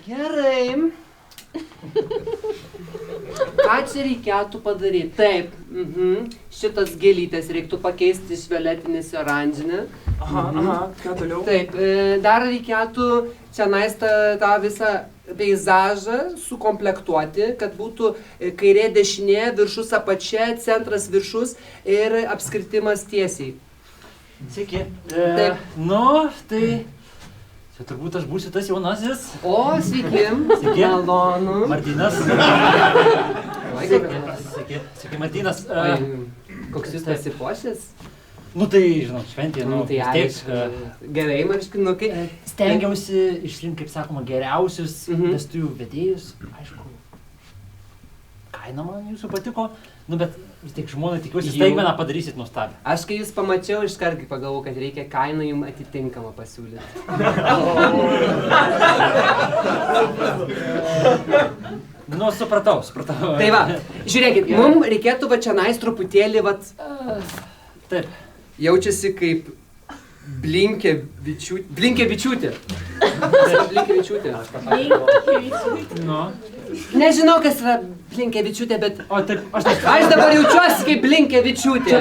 Gerai. Ką čia reikėtų padaryti? Taip, šitas gėlytės reiktų pakeisti iš violetinės į oranžinę. Aha, ką toliau? Taip, dar reikėtų čia tą visą peizažą sukomplektuoti, kad būtų kairė dešinė, viršus apačia, centras viršus ir apskritimas tiesiai. Sveiki. Taip. Nu, tai... Čia turbūt aš būsiu tas jaunasis. O, sveiki. Sveiki. Malonu. Martynas. Sveiki. Sveiki, Martynas. Koks jūs pasipuošęs? Nu tai, žinau, šventė, tai vis tiek. Gerai, marškinukai. Stengiausi išrinkti, kaip sakoma, geriausius vestuvių vedėjus. Aišku, kaina man jūsų patiko. Nu, bet vis tiek žmona tikiuosi, staigmeną padarysit nuostabią. Aš kai jūs pamačiau, iškart pagalvojau, kad reikia kainą jums atitinkamą pasiūlyti. Nu, supratau. Tai va, žiūrėkit, mums reikėtų va čionais truputėlį, Taip. Jaučiasi kaip Blinkevičiūtė. Blinkevičiūtė. Nu. Nežinau, kas yra Blinkevičiūtė, bet... O taip, aš dabar jaučiuosi kaip Blinkevičiūtė. Čia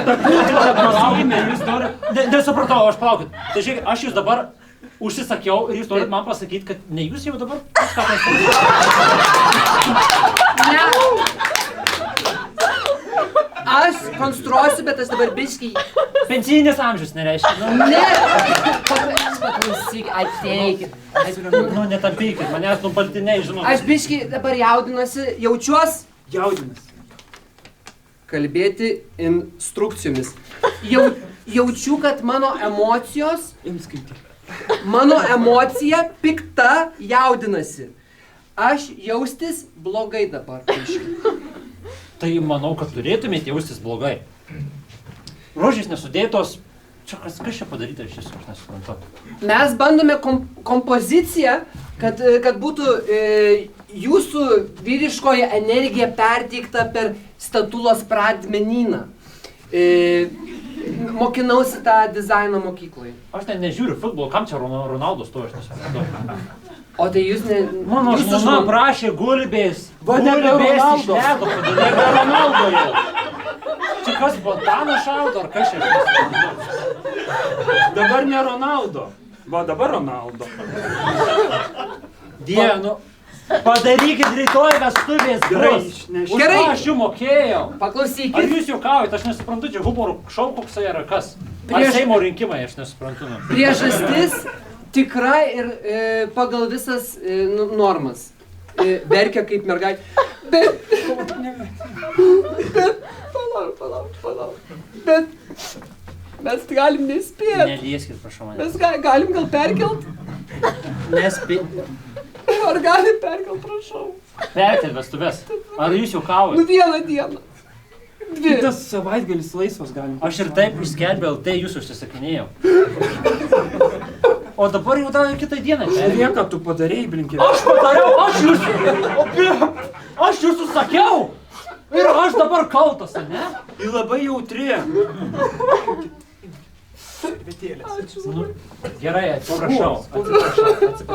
palaukime, jūs norit... Nesupratau, aš palaukit. Tai žiūrėk, aš jūs dabar užsisakiau ir jūs norit man pasakyti, kad ne jūs jau dabar kažką pasakyti. Ne. Aš konstruosiu, bet aš dabar biškai... Pensijinis amžius nereiškia. Ne! Paklausyk, ateikit. Nu, netampykit, manęs nubaltiniai, žinau. Aš biškai dabar jaudinuosi, jaučiuos... Jaudinasi. Kalbėti instrukcijomis. Jaučiu, kad mano emocijos... Mano emocija pikta jaudinasi. Aš jaustis blogai dabar. Tai manau, kad turėtumėte jaustis blogai. Rožės nesudėtos. Čia kas čia padaryta iš jūsų, aš nesuprantu. Mes bandome kompoziciją, kad būtų jūsų vyriškoji energija perteikta per statulos pradmenyną. Mokinausi tą dizaino mokykloje. Aš nežiūriu futbolo, kam čia Ronaldo stovi, aš nesuprantu. O tai jūs ne... Mano žmona prašė gulbės. Gulbės iš ledo padarėga Ronaldo jau. Čia kas Bontaną šaudo, ar kas čia? Dabar ne Ronaldo. Va, dabar Ronaldo. Dieve, nu... Padarykit rytoj vestuvės bus. Gerai. Aš jų mokėjau. Paklausykit. Ar jūs juokaujat, aš nesuprantu, čia humoro šou koksai yra kas? Ar Seimo rinkimai, aš nesuprantu. Priežastis tikra ir pagal visas normas. Verkia kaip mergaitė. Bet... Palauk. Bet... Mes galim nespėti. Nelieskit, prašau mane. Mes galim gal perkelt? Nespėti. Ar galim perkelt, prašau? Perkelt vestuves. Ar jūs juokaujat? Nu vieną dieną. Dvi. Kitas savaitgalis laisvas galim. Aš ir taip išskelbiau, tai jūs užsisakinėjau. O dabar jau dar kitą dieną. Žiūrėk, ką tu padarėjai, Blinkevičiūtė. Aš padariau, aš jūsų sakiau. Ir aš dabar kaltas, ne? Ji labai jautri. Ačiū. Nu, gerai, atsiprašau.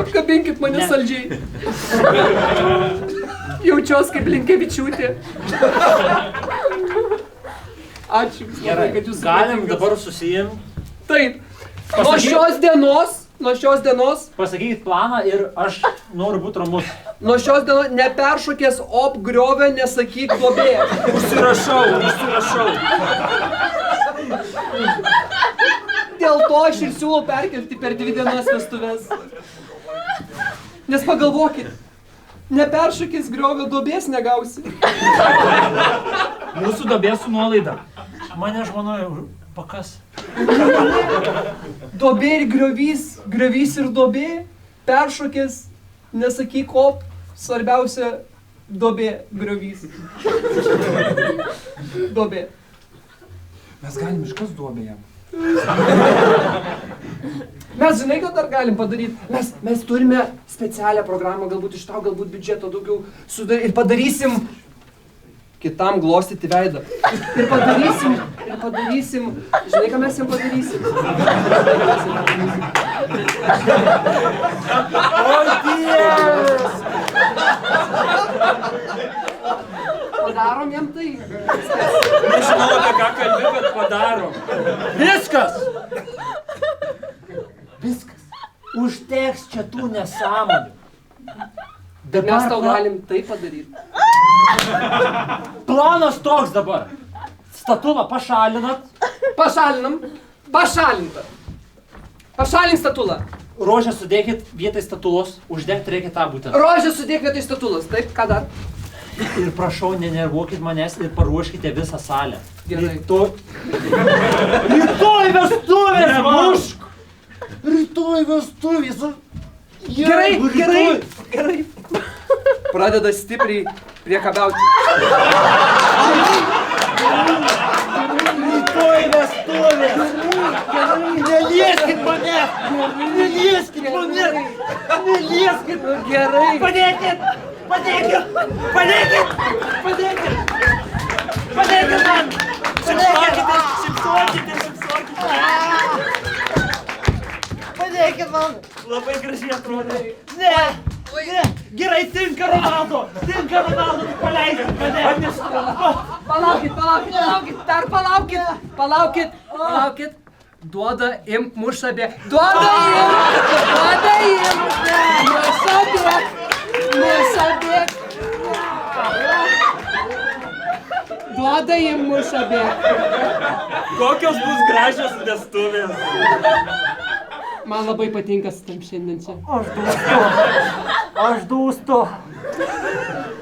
Apkabinkit mane saldžiai. Jaučiuos kaip Blinkevičiūtė. Ačiū. Gerai, kad jūs galim dabar susiimti. Taip. Nuo šios dienos. Pasakykit planą ir aš noriu būti ramus. Nuo šios dienos neperšokęs griovio, nesakyk duobė. Užsirašau. Dėl to aš ir siūlau perkelti per 2 dienas vestuves. Nes pagalvokit, neperšokęs griovio duobės negausi. Mūsų duobė su nuolaida. Mane žmona pakas. Duobė ir griovys ir duobė, peršokęs, nesakyk svarbiausia duobė, griovys. Duobė. Mes galim iškas duobę jam. Mes žinai, ką dar galim padaryti. Mes turime specialią programą, galbūt iš to, galbūt biudžeto daugiau sudaryti ir padarysim kitam glostyti veidą. Ir padarysim, žinai, ką mes jam padarysim? O Dievas! padarom jam tai. Nežinau, apie ką kalbė, bet padarom. Viskas! Viskas. Užteks čia tų nesąmonių. Bet mes tau galim tai padaryti. Planas toks dabar. Statulą pašalinat. Pašalinam. Pašalinta. Pašalink statulą. Rožę sudėkit vietoj statulos. Uždengti reikia tą būtent. Rožę sudėk vietoj statulos. Taip, ką dar? Ir prašau, nenervuokit manęs ir paruoškite visą salę. Gerai. Rytoj vestuvės! Nemušk! Rytoj vestuvės! Gerai. Pradeda stipriai priekabiauti. Rytoj vestuvės! Nelieskit manęs! Nelieskit manęs! Nelieskit! Gerai. Padėkit! Padėkit! Padėkit! Padėkit! Padėkit man! Šipsokite! Padėkit man! Labai gražiai atrodo. Ne! Ne! Gerai, tinka Ronaldo! Tinka Ronaldo! Tik paleiskit mane! Palaukit, dar palaukit. Duoda, imk, muša bėg. Duoda, imk. Muša bėg. Duoda, imk, muša bėg. Kokios bus gražios vestuvės? Man labai patinka su tam šiandien čia. Aš dūstu.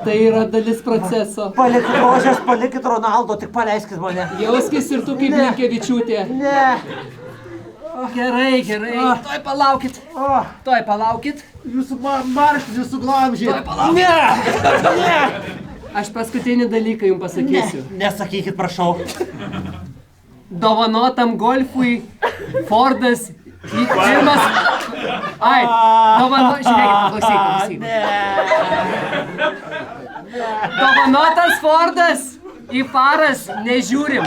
Tai yra dalis proceso. Palikit rožės, palikit Ronaldo, tik paleiskit mane. Jauskis ir tu kaip Linkevičiūtė. Ne. Gerai. Tuoj palaukit. Jūsų marškinių suglamžė. Tuoj palaukit. Ne. Aš paskutinį dalyką jums pasakysiu. Nesakykit, prašau. Dovanotam golfui Fordas pirmas... Ai, žiūrėkit, klausyk. Dovanotas Fordas į faras nežiūrim.